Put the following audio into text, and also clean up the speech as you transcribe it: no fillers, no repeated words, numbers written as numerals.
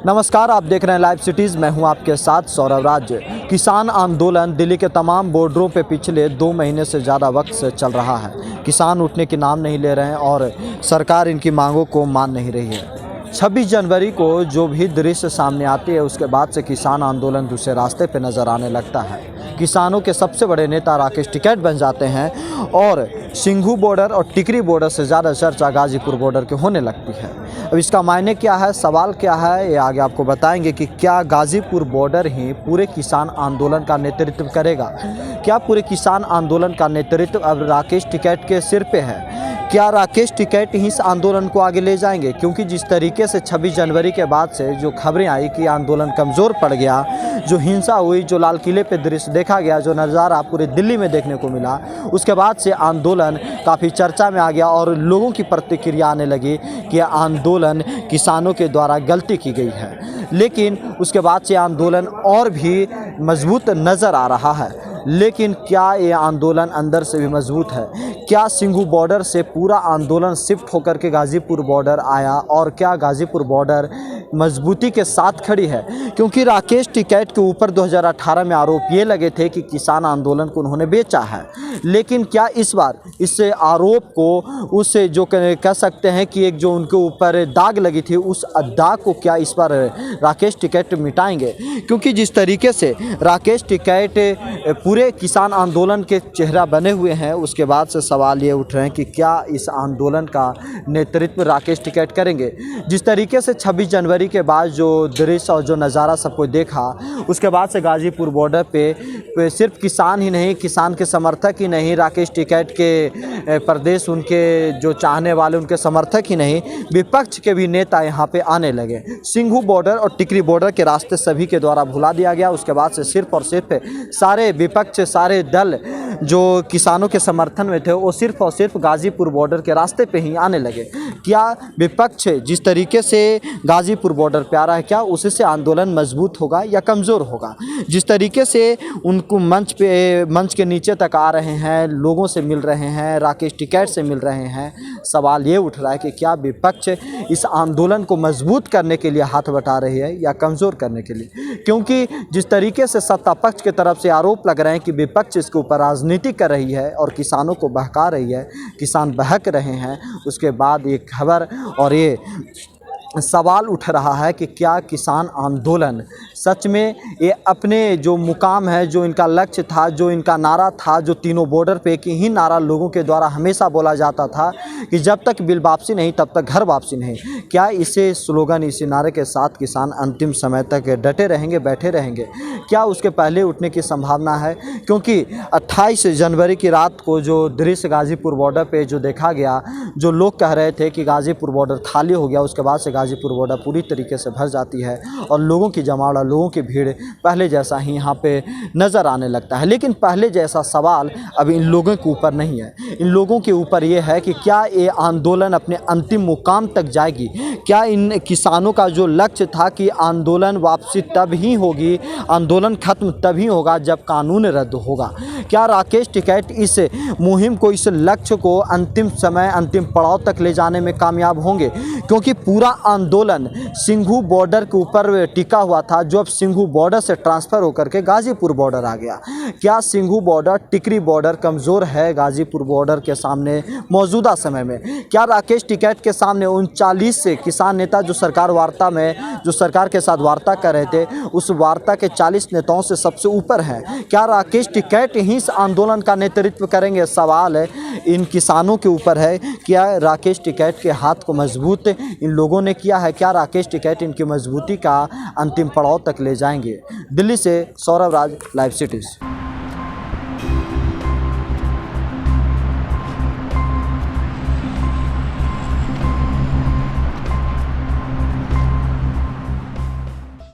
नमस्कार, आप देख रहे हैं लाइव सिटीज़। मैं हूं आपके साथ सौरभ राज। किसान आंदोलन दिल्ली के तमाम बॉर्डरों पे पिछले 2 महीने से ज़्यादा वक्त से चल रहा है। किसान उठने की नाम नहीं ले रहे हैं और सरकार इनकी मांगों को मान नहीं रही है। 26 जनवरी को जो भी दृश्य सामने आती है उसके बाद से किसान आंदोलन दूसरे रास्ते पे नज़र आने लगता है। किसानों के सबसे बड़े नेता राकेश टिकैत बन जाते हैं और सिंघू बॉर्डर और टिकरी बॉर्डर से ज़्यादा चर्चा गाजीपुर बॉर्डर के होने लगती है। अब इसका मायने क्या है, सवाल क्या है, ये आगे आपको बताएंगे कि क्या गाजीपुर बॉर्डर ही पूरे किसान आंदोलन का नेतृत्व करेगा? क्या पूरे किसान आंदोलन का नेतृत्व अब राकेश टिकैत के सिर पे है? क्या राकेश टिकैत ही इस आंदोलन को आगे ले जाएंगे? क्योंकि जिस तरीके से 26 जनवरी के बाद से जो खबरें आई कि आंदोलन कमज़ोर पड़ गया, जो हिंसा हुई, जो लाल किले पे दृश्य देखा गया, जो नज़ारा पूरे दिल्ली में देखने को मिला, उसके बाद से आंदोलन काफ़ी चर्चा में आ गया और लोगों की प्रतिक्रिया आने लगी कि आंदोलन किसानों के द्वारा गलती की गई है। लेकिन उसके बाद से आंदोलन और भी मजबूत नज़र आ रहा है। लेकिन क्या ये आंदोलन अंदर से भी मजबूत है? क्या सिंघू बॉर्डर से पूरा आंदोलन शिफ्ट होकर के गाजीपुर बॉर्डर आया और क्या गाजीपुर बॉर्डर मजबूती के साथ खड़ी है? क्योंकि राकेश टिकैत के ऊपर 2018 में आरोप ये लगे थे कि किसान आंदोलन को उन्होंने बेचा है। लेकिन क्या इस बार इस आरोप को उससे जो कह सकते हैं कि एक जो उनके ऊपर दाग लगी थी, उस दाग को क्या इस बार राकेश टिकैत मिटाएंगे? क्योंकि जिस तरीके से राकेश टिकैत पूरे किसान आंदोलन के चेहरा बने हुए हैं, उसके बाद से सवाल ये उठ रहे हैं कि क्या इस आंदोलन का नेतृत्व राकेश टिकैत करेंगे? जिस तरीके से 26 जनवरी के बाद जो दृश्य और जो नज़ारा सबको देखा, उसके बाद से गाजीपुर बॉर्डर पे सिर्फ किसान ही नहीं, किसान के समर्थक ही नहीं, राकेश टिकैत के प्रदेश उनके जो चाहने वाले उनके समर्थक ही नहीं, विपक्ष के भी नेता यहाँ पे आने लगे। सिंघू बॉर्डर और टिकरी बॉर्डर के रास्ते सभी के द्वारा भुला दिया गया। उसके बाद से सिर्फ और सिर्फ सारे विपक्ष, सारे दल जो किसानों के समर्थन में थे, वो सिर्फ और सिर्फ गाजीपुर बॉर्डर के रास्ते पे ही आने लगे। क्या विपक्ष जिस तरीके से गाजीपुर बॉर्डर पे आ रहा है, क्या उससे आंदोलन मजबूत होगा या कमज़ोर होगा? जिस तरीके से उनको मंच के नीचे तक आ रहे हैं, लोगों से मिल रहे हैं, राकेश टिकैत से मिल रहे हैं, सवाल ये उठ रहा है कि क्या विपक्ष इस आंदोलन को मजबूत करने के लिए हाथ बटा रही है या कमज़ोर करने के लिए? क्योंकि जिस तरीके से सत्ता पक्ष की तरफ से आरोप लग रहे हैं कि विपक्ष इसके ऊपर राजनीति कर रही है और किसानों को बहका रही है, किसान बहक रहे हैं, उसके बाद ये खबर और ये सवाल उठ रहा है कि क्या किसान आंदोलन सच में ये अपने जो मुकाम है, जो इनका लक्ष्य था, जो इनका नारा था, जो तीनों बॉर्डर पे एक ही नारा लोगों के द्वारा हमेशा बोला जाता था कि जब तक बिल वापसी नहीं तब तक घर वापसी नहीं, क्या इसे स्लोगन, इसी नारे के साथ किसान अंतिम समय तक डटे रहेंगे, बैठे रहेंगे? क्या उसके पहले उठने की संभावना है? क्योंकि 28 जनवरी की रात को जो दृश्य गाजीपुर बॉर्डर पे जो देखा गया, जो लोग कह रहे थे कि गाजीपुर बॉर्डर खाली हो गया, उसके बाद से गाजीपुर बॉर्डर पूरी तरीके से भर जाती है और लोगों की जमावड़ा, लोगों की भीड़ पहले जैसा ही यहाँ पे नज़र आने लगता है। लेकिन पहले जैसा सवाल अब इन लोगों के ऊपर नहीं है। इन लोगों के ऊपर ये है कि क्या ये आंदोलन अपने अंतिम मुकाम तक जाएगी? क्या इन किसानों का जो लक्ष्य था कि आंदोलन वापसी तब ही होगी, आंदोलन खत्म तभी होगा जब कानून रद्द होगा, क्या राकेश टिकैत इस मुहिम को, इस लक्ष्य को अंतिम समय, अंतिम पड़ाव तक ले जाने में कामयाब होंगे? क्योंकि पूरा आंदोलन सिंघू बॉर्डर के ऊपर टिका हुआ था, जो अब सिंघू बॉर्डर से ट्रांसफ़र होकर के गाजीपुर बॉर्डर आ गया। क्या सिंघू बॉर्डर, टिकरी बॉर्डर कमज़ोर है गाजीपुर बॉर्डर के सामने मौजूदा समय में? क्या राकेश टिकैत के सामने 39 से किसान नेता जो सरकार वार्ता में, जो सरकार के साथ वार्ता कर रहे थे, उस वार्ता के 40 नेताओं से सबसे ऊपर हैं? क्या राकेश टिकैत ही इस आंदोलन का नेतृत्व करेंगे? सवाल है इन किसानों के ऊपर है। क्या राकेश टिकैत के हाथ को मजबूत इन लोगों ने किया है? क्या राकेश टिकैत इनकी मजबूती का अंतिम पड़ाव तक ले जाएंगे? दिल्ली से सौरभ राज, लाइव सिटीज़।